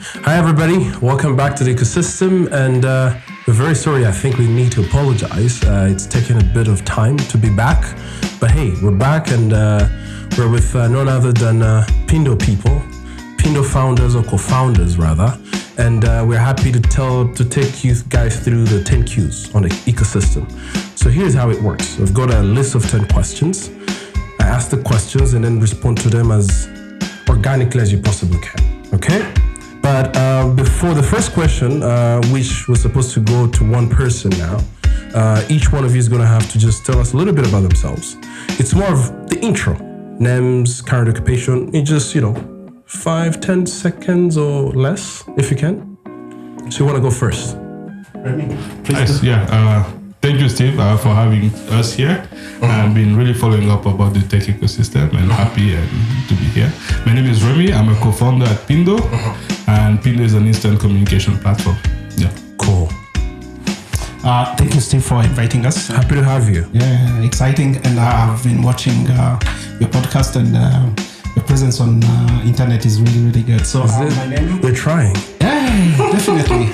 Hi everybody, welcome back to the Ecosystem, and we're very sorry. I think we need to apologize. It's taken a bit of time to be back, but hey, we're back, and we're with none other than Pindo people, Pindo founders or co-founders rather, and we're happy to take you guys through the 10 Qs on the Ecosystem. So here's how it works. We've got a list of 10 questions. I ask the questions and then respond to them as organically as you possibly can. Okay? But before the first question, which was supposed to go to one person now, each one of you is going to have to just tell us a little bit about themselves. It's more of the intro. Names, current occupation, in just, 5-10 seconds or less, if you can. So you want to go first? Remy, please. Nice. Thank you, Steve, for having us here. I've been really following up about the tech ecosystem and happy to be here. My name is Remy. I'm a co-founder at Pindo, and Pindo is an instant communication platform. Yeah. Cool. Thank you, Steve, for inviting us. Happy to have you. Yeah, exciting. And I've been watching your podcast, and your presence on internet is really, really good. So my name? We're trying. Yeah, definitely.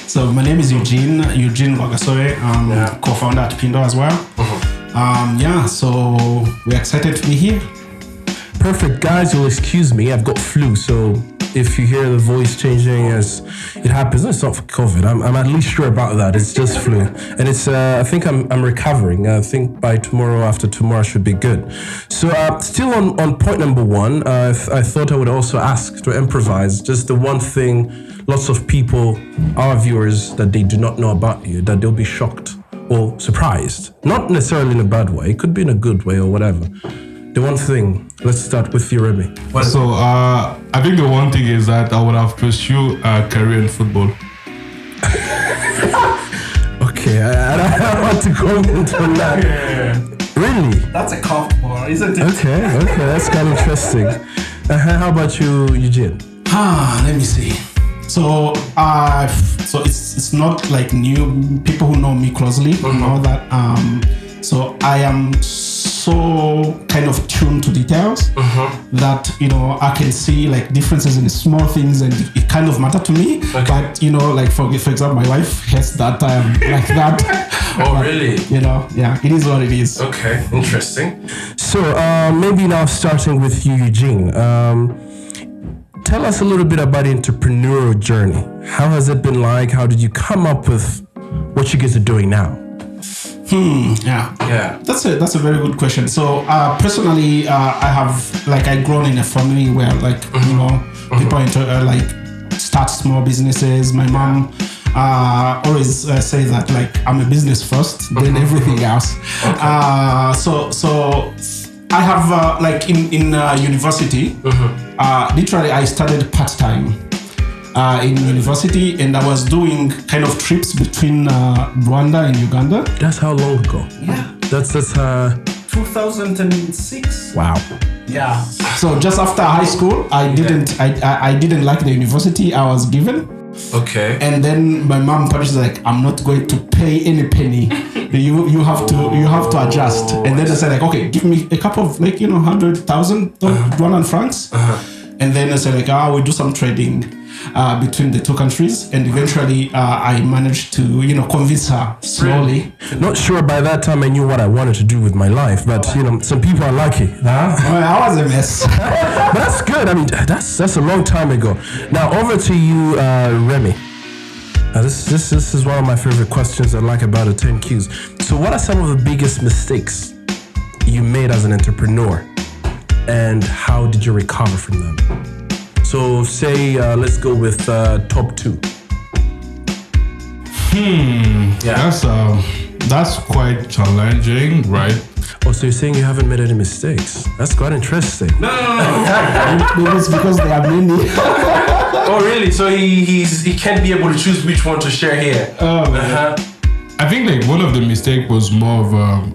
So my name is Eugene Rwagasore. I'm co-founder at Pindo as well. So we're excited to be here. Perfect. Guys, you'll excuse me. I've got flu, so if you hear the voice changing as it happens, it's not for COVID. I'm at least sure about that. It's just flu. And it's I think I'm recovering. I think by tomorrow, after tomorrow, I should be good. So still on point number one, I thought I would also ask to improvise just the one thing lots of people, our viewers, that they do not know about you, that they'll be shocked or surprised. Not necessarily in a bad way. It could be in a good way or whatever. The one thing, let's start with you, Remy. So I think the one thing is that I would have pursued a career in football. Okay, I don't want to comment on that. Yeah. Really? That's a curveball, isn't it? Okay, that's kind of interesting. How about you, Eugene? Let me see. So it's not like new people who know me closely know that. So I am so kind of tuned to details that I can see like differences in the small things, and it kind of matter to me. Okay. But like for example, my wife hates that like that. Oh, but, really? It is what it is. Okay, interesting. So maybe now starting with you, Eugene. Tell us a little bit about the entrepreneurial journey. How has it been like? How did you come up with what you guys are doing now? Yeah. That's a very good question. So personally, I grown in a family where people start small businesses. My mom always say that I'm a business first, then everything else. Okay. So I have in university. Literally, I studied part-time in university, and I was doing kind of trips between Rwanda and Uganda. That's how long ago? Yeah. That's 2006. Wow. Yeah. So just after high school, I didn't like the university I was given. Okay. And then my mom was like, I'm not going to pay any penny. You have to adjust. And then I said okay, give me a couple of 100,000 Rwandan francs. And then I said we'll do some trading between the two countries. And eventually I managed to convince her slowly. Not sure by that time I knew what I wanted to do with my life, but some people are lucky. Huh? I was a mess. But that's good. I mean, that's a long time ago. Now over to you, Remy. This is one of my favorite questions I like about the 10 Qs. So what are some of the biggest mistakes you made as an entrepreneur, and how did you recover from them? So say, let's go with top 2. That's quite challenging, right? Oh, so you're saying you haven't made any mistakes? That's quite interesting. No. It's because there are many. Oh, really? So he can't be able to choose which one to share here. I think one of the mistakes was more of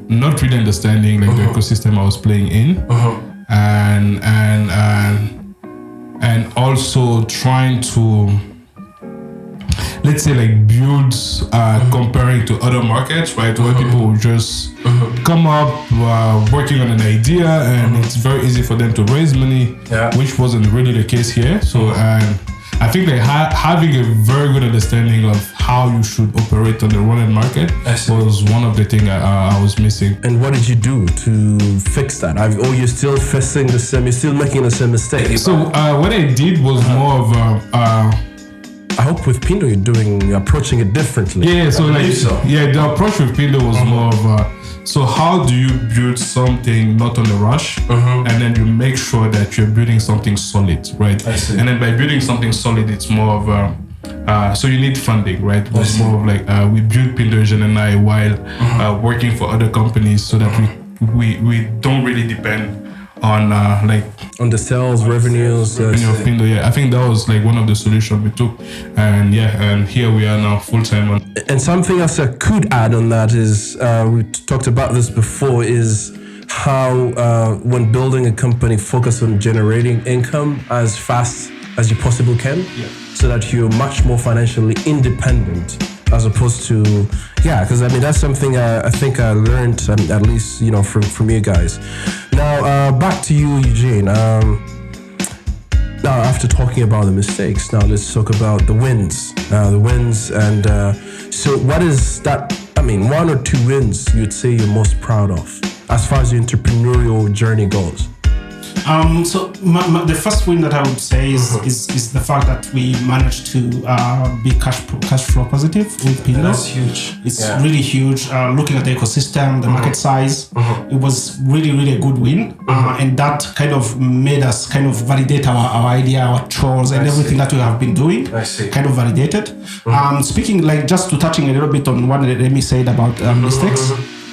not really understanding the ecosystem I was playing in, and also trying to, let's say, build comparing to other markets, right? Where people will just come up working on an idea, and it's very easy for them to raise money, which wasn't really the case here. So I think like having a very good understanding of how you should operate on the running market was one of the things I was missing. And what did you do to fix that? You're still facing the same, you're still making the same mistake. So what I did was more of I hope with Pindo you're approaching it differently. Yeah, the approach with Pindo was more of so how do you build something not on a rush, and then you make sure that you're building something solid, right? I see. And then by building something solid, it's more of so you need funding, right? It's more of like we built Pindo, Eugenes and I while working for other companies, so that we don't really depend on on the sales revenues. Pindo, I think that was like one of the solutions we took, and here we are now full time on. And something else I could add on that is we talked about this before, is how when building a company, focus on generating income as fast as you possibly can, so that you're much more financially independent, as opposed to because I mean that's something I think I learned at least from you guys. Now back to you, Eugene. Now after talking about the mistakes, now let's talk about the wins. And so what is that? I mean, one or two wins you'd say you're most proud of as far as your entrepreneurial journey goes? So the first win that I would say is the fact that we managed to be cash flow positive with Pindo. That's huge. It's really huge. Looking at the ecosystem, the market size, it was really a good win, and that kind of made us kind of validate our idea, our chores, and everything that we have been doing. I see. Kind of validated. Speaking like just to touching a little bit on what Remy said about mistakes,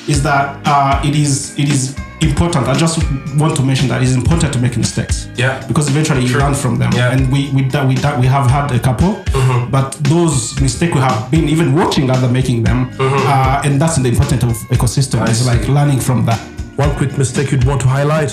is that it is important. I just want to mention that it's important to make mistakes. Yeah. Because eventually you learn from them. Yeah. And we have had a couple, but those mistakes we have been even watching other making them, and that's the importance of ecosystem. It's like learning from that. One quick mistake you'd want to highlight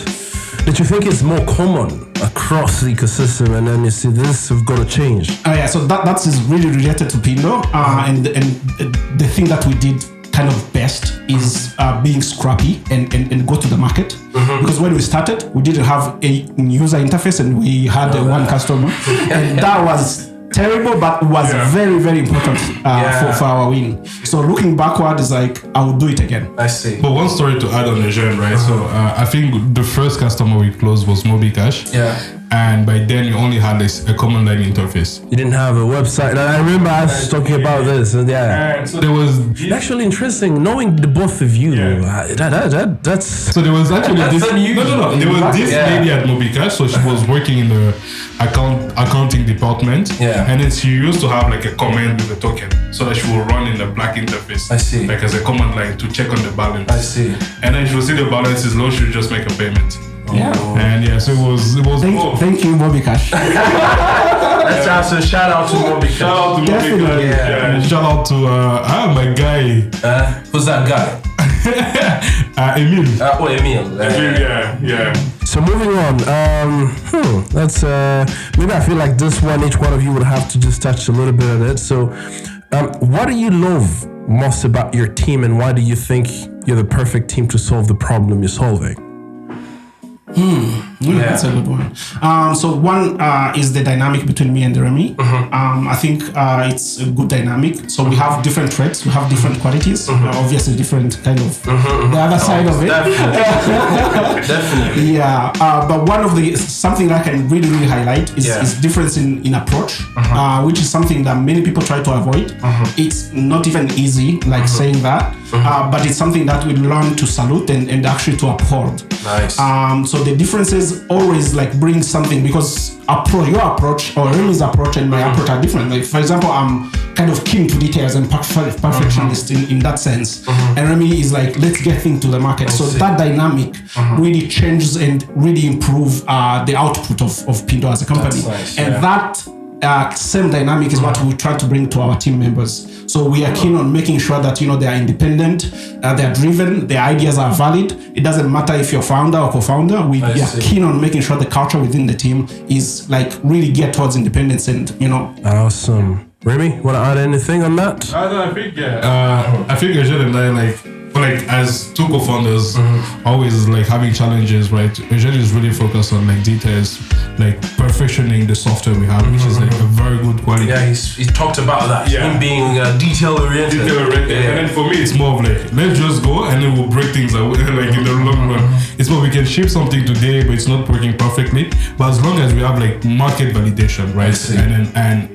that you think is more common across the ecosystem, and then you see this, we've got to change. So that is really related to Pindo, and the thing that we did kind of best is being scrappy and go to the market, because when we started we didn't have a user interface and we had one customer, and that was terrible, but was very important for our win. So looking backward is like I would do it again. I see. But one story to add on Eugenes, right? So I think the first customer we closed was MobiCash. And by then you only had a command line interface. You didn't have a website. I remember I was talking about this. And so there was actually interesting knowing the both of you. That's so there was actually this. No. There was this lady at MobiCash. So she was working in the accounting department. And then she used to have like a command with a token, so that she will run in the black interface. I see. Like as a command line to check on the balance. I see. And then she will see the balance is low. She will just make a payment. And so it was. Thank you, MobiCash. That's also a shout out to MobiCash. Shout out to MobiCash. Shout out to my guy. Who's that guy? Emil. Emil. So moving on. That's maybe I feel like this one, each one of you would have to just touch a little bit on it. So, what do you love most about your team, and why do you think you're the perfect team to solve the problem you're solving? That's a good one. So one is the dynamic between me and Remy. I think it's a good dynamic. So we have different traits, we have different qualities, obviously different kind of the other side of it. Definitely. But one of something that I can really highlight is difference in approach, which is something that many people try to avoid. It's not even easy, like saying that, but it's something that we learn to salute and actually to uphold. Nice. So the differences always like bring something, because your approach or Remy's approach and my approach are different. Like for example, I'm kind of keen to details and perfectionist in that sense, and Remy is like, let's get things to the market. So that dynamic really changes and really improve the output of Pindo as a company. Nice, and that same dynamic is what we try to bring to our team members. So we are keen on making sure that they are independent, they are driven, their ideas are valid. It doesn't matter if you're founder or co-founder. We are keen on making sure the culture within the team is like really geared towards independence and Awesome. Remy, want to add anything on that? I think Eugenes and I like. like as two co-founders, always like having challenges, right? Eugene is really focused on like details, like perfectioning the software we have, which is like a very good quality. Yeah, he talked about that. Yeah. Him being detail oriented. And then for me, it's more of like, let's just go and then we'll break things away, like in the long run. It's more we can ship something today, but it's not working perfectly. But as long as we have like market validation, right? And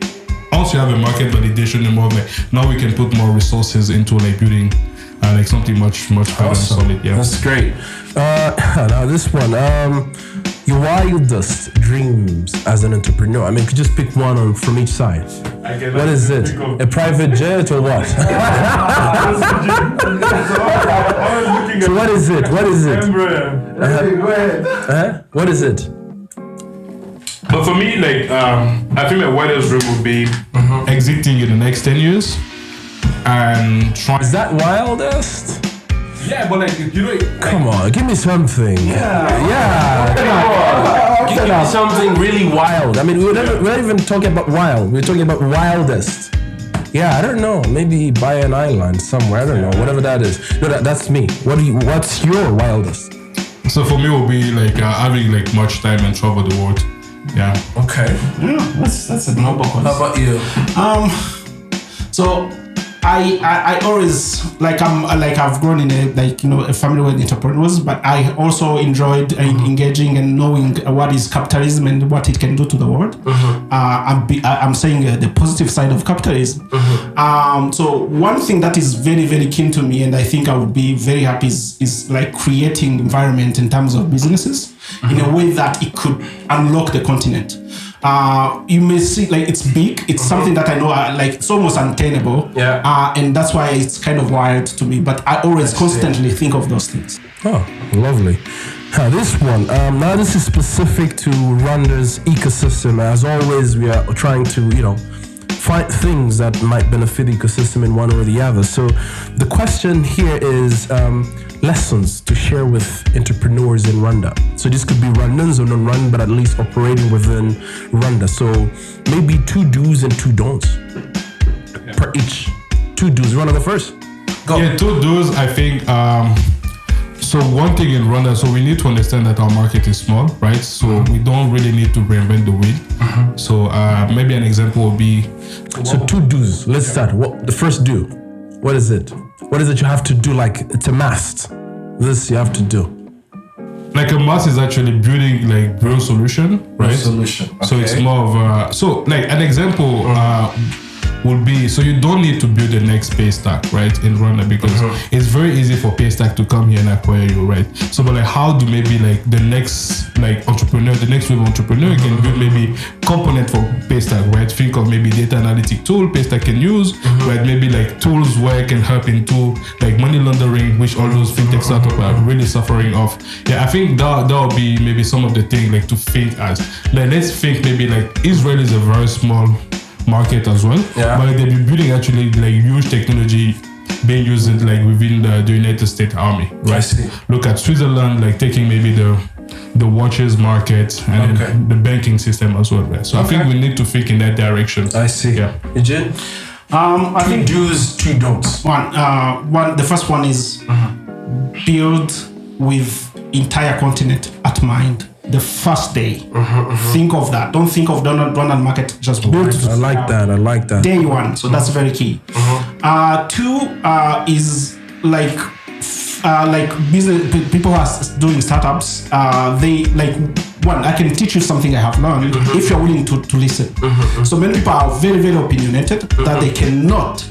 once you have a market validation, and more like now we can put more resources into like building like something much better and solid. Yeah, that's great. Now this one, your wildest dreams as an entrepreneur. I mean, could you just pick one from each side. What is it? A private jet or what? So what is it? What is it? What is it? But for me, like, I think my wildest dream would be exiting in the next 10 years and trying. Is that wildest? Yeah, but like, you know, come on, give me something. Yeah. Give me something really wild. I mean, we're not even talking about wild. We're talking about wildest. Yeah, I don't know. Maybe buy an island somewhere. I don't know. Whatever that is. No, that's me. What's your wildest? So for me, it will be like having like much time and travel the world. Yeah. Okay. Yeah, that's a noble question. How about you? So I always I've grown in a family with entrepreneurs, but I also enjoyed engaging and knowing what is capitalism and what it can do to the world. I'm saying the positive side of capitalism. So one thing that is very, very keen to me, and I think I would be very happy is like creating environment in terms of businesses in a way that it could unlock the continent. You may see like it's big. It's something that I know like it's almost unattainable. Yeah. And that's why it's kind of wild to me. But I always constantly think of those things. Oh, lovely. This one. Now this is specific to Rwanda's ecosystem. As always, we are trying to find things that might benefit the ecosystem in one or the other. So the question here is lessons to share with entrepreneurs in Rwanda. So this could be Rwandans or non-Rwandan, but at least operating within Rwanda. So maybe 2 do's and 2 don'ts per each. 2 do's. You want to go first? Go. Yeah, 2 do's. I think. So one thing in Rwanda, so we need to understand that our market is small, right? So we don't really need to reinvent the wheel. So maybe an example would be. So 2 do's. Let's start. What the first do? What is it? What is it you have to do? Like it's a must. This you have to do. Like a must is actually building like real solution, right? Solution. Okay. So it's more of so like an example would be, so you don't need to build the next Paystack, right, in Rwanda, because it's very easy for Paystack to come here and acquire you, right? So but like how do maybe like the next like entrepreneur, the next wave entrepreneur can build maybe component for Paystack, right? Think of maybe data analytic tool Paystack can use, right? Maybe like tools where it can help into like money laundering, which all those fintech startups are really suffering of. Yeah, I think that would be maybe some of the things like to think as. Like let's think maybe like Israel is a very small market as well, but they've been building actually like huge technology being used like within the United States Army, right? I see. Look at Switzerland, like taking maybe the watches market and then the banking system as well, right? So I think we need to think in that direction. I see. Yeah. Eugene? I think 2 do's, 2 don'ts. The first one is build with entire continent at mind. The first day, think of that. Don't think of Donald market. Just build. I like that. Day one. So that's very key. 2 is like business people who are doing startups. They like one. I can teach you something I have learned if you're willing to listen. So many people are very, very opinionated that they cannot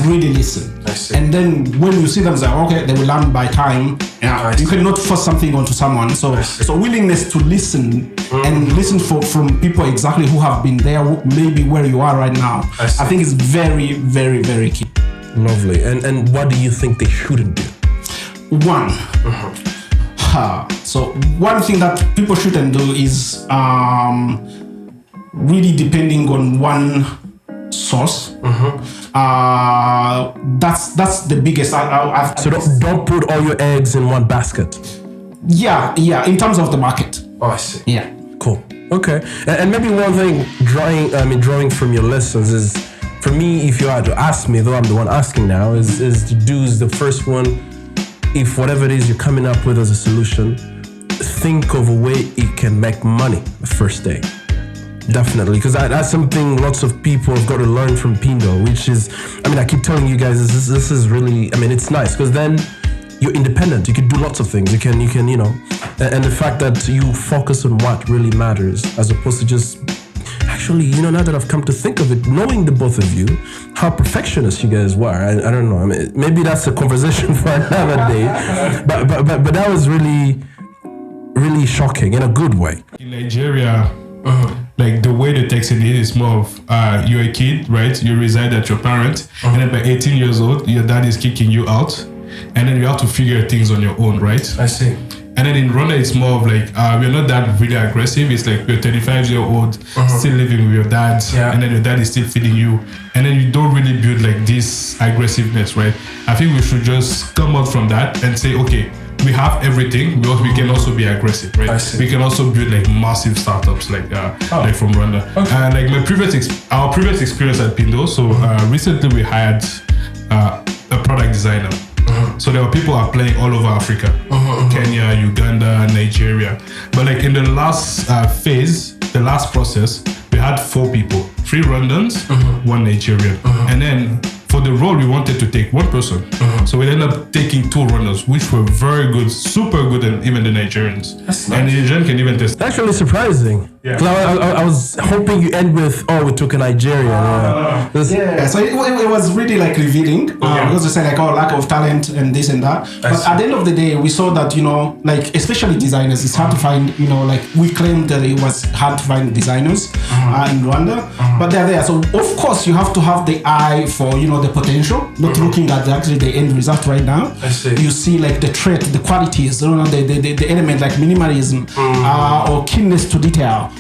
really listen. And then when you see them say, okay, they will learn by time. Yeah, you cannot force something onto someone. So willingness to listen and listen from people exactly who have been there, maybe where you are right now. I think is very, very, very key. Lovely. And what do you think they shouldn't do? One. So one thing that people shouldn't do is really depending on one source. That's the biggest. So don't put all your eggs in one basket. Yeah. In terms of the market. Oh, I see. Yeah. Cool. Okay. And maybe one thing drawing from your lessons is, for me, if you had to ask me, though I'm the one asking now, is to do the first one. if whatever it is you're coming up with as a solution, think of a way it can make money the first day. Definitely, because that's something lots of people have got to learn from Pindo, which is, I keep telling you guys, this is really, it's nice, because then you're independent. You can do lots of things. You can, and the fact that you focus on what really matters, as opposed to just, actually, now that I've come to think of it, knowing the both of you, how perfectionist you guys were, I don't know. Maybe that's a conversation for another day, but that was really, really shocking in a good way. In Nigeria, like the way the texting is more of you're a kid, right? You reside at your parent, and then by 18 years old, your dad is kicking you out, and then you have to figure things on your own, right? I see. And then in Rwanda, it's more of like we're not that really aggressive. It's like you're 35-year-old still living with your dad, and then your dad is still feeding you, and then you don't really build like this aggressiveness, right? I think we should just come out from that and say, okay, we have everything. We can also be aggressive, right? We can also build like massive startups, like from Rwanda. Okay. Like our previous experience at Pindo. So recently we hired a product designer. So there were people applying all over Africa, Kenya, Uganda, Nigeria. But like in the last phase, the last process, we had 4 people, 3 Rwandans, 1 Nigerian, and then for the role, we wanted to take 1 person. So we ended up taking 2 Rwandans, which were very good, super good, and even the Nigerians. That's nice. And the Nigerian can even test. That's actually surprising. Yeah. I was hoping you end with, we took a Nigerian. So it was really like revealing because they said like, lack of talent and this and that. But at the end of the day, we saw that, like especially designers, it's hard to find, like we claimed that it was hard to find designers in Rwanda, but they're there. So of course you have to have the eye for, the potential, not looking at actually the end result right now. I see. You see like the trait, the qualities, the element like minimalism or keenness to detail.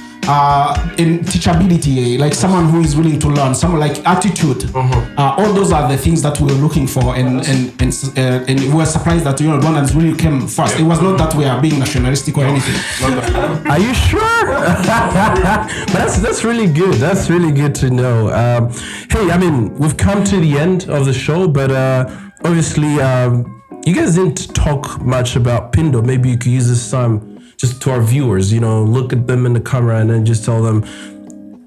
In teachability, like someone who is willing to learn, someone like attitude. All those are the things that we were looking for, and we were surprised that Rwandans really came first. It was not that we are being nationalistic or anything. Are you sure? But that's really good. That's really good to know. Hey, we've come to the end of the show, but obviously, you guys didn't talk much about Pindo. Maybe you could use this time just to our viewers, look at them in the camera and then just tell them,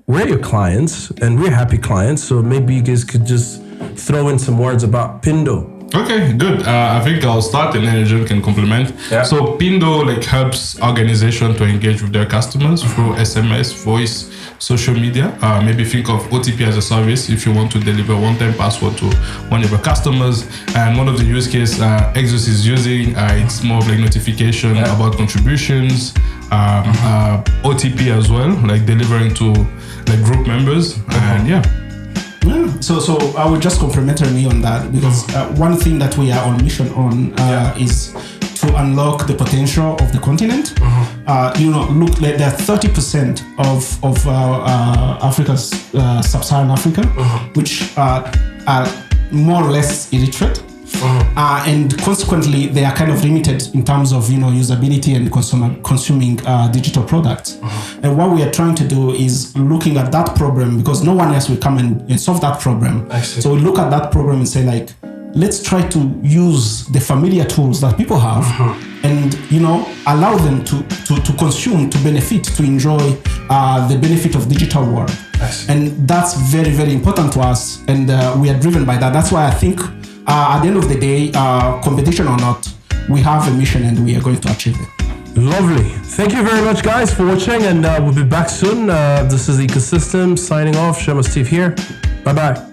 we're your clients and we're happy clients. So maybe you guys could just throw in some words about Pindo. Okay, good. I think I'll start and then Eugenes can complement. Yeah. So Pindo helps organizations to engage with their customers through SMS, voice, social media. Maybe think of OTP as a service if you want to deliver one-time password to one of your customers. And one of the use cases Exos is using, it's more of like notification about contributions, OTP as well, like delivering to like group members. And So I would just compliment me on that because one thing that we are on mission on is to unlock the potential of the continent. Look, like there are 30% of Africa's sub-Saharan Africa, which are more or less illiterate. And consequently, they are kind of limited in terms of usability and consuming digital products. And what we are trying to do is looking at that problem because no one else will come and solve that problem. So we look at that problem and say like, let's try to use the familiar tools that people have and allow them to consume, to benefit, to enjoy the benefit of digital world. And that's very, very important to us, and we are driven by that. That's why I think at the end of the day, competition or not, we have a mission and we are going to achieve it. Lovely. Thank you very much, guys, for watching, and we'll be back soon. This is Ekosystem signing off. Shema Steve here. Bye-bye.